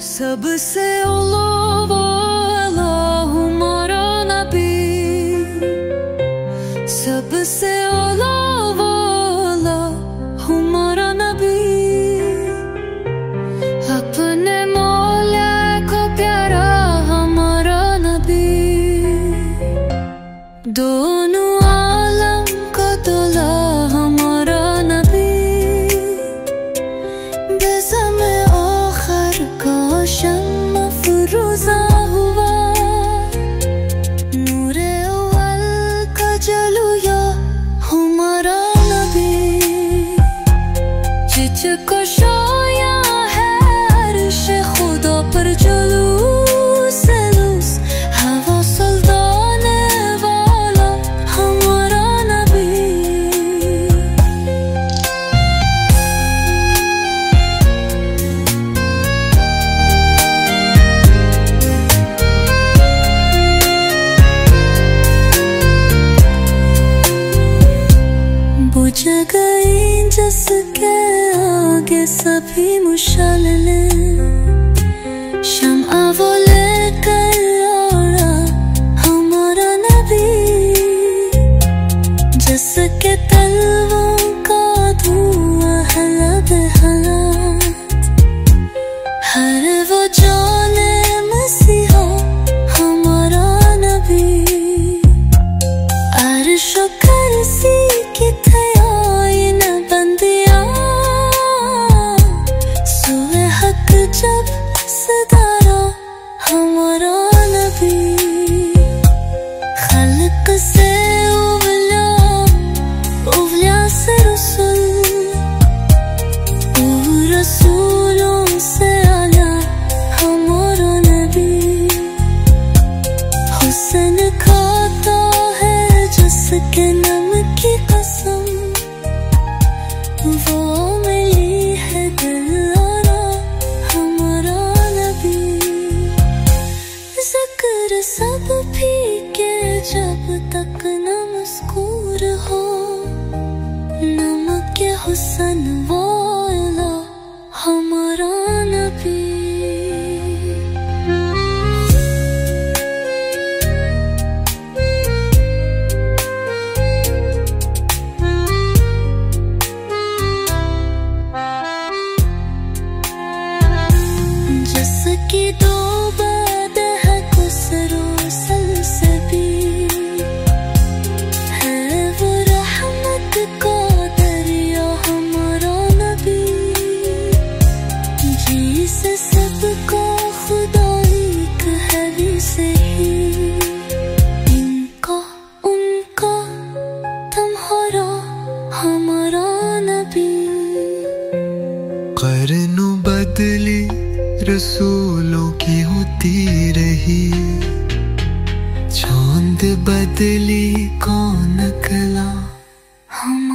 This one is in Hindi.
सबसे ओला हमारा नबी, सबसे ओला हमारा नबी। अपने मौला को प्यारा हमारा नबी, दोनों आलम को तोला हमारा नबी। बेज़मे आखिर का शम्म फ़िरोज़ा हुआ, नूरे अव्वल का जलूया हमारा नबी। जिसको शाया है अर्श खुदा पर जुलूस हवा सुल्ताने वाला हमारा नबी। बुझ गई जिसके आगे सभी मुशालें, शम्आ वो लेकर आया हमारा नबी। जिसके तलवों का धुआं है लबे-हयात, हर वो जाने मसीहा हमारा नबी। अर्श व कुर्सी की जब सदारा हमारा नबी। खल्क से उवलिया से रसूलों से आला हमारा नबी। हुस्न खाता है जिसके नम की कसम, वो मिली है दिलारा हमारा नबी। ज़िक्र सब फीके जब तक न मज़कूर हो, नमक हुस्न वाला हमारा नबी। जिसकी दो बात है खुसरो सलसबी, है वो रहमत का दरिया हमारा नबी। जिसे सबको खुदाई है भी सही, इनका उनका तुम्हारा हमारा नबी। क़र्नों बदली रसूलों की होती रही, चांद बदली कौन निकला हम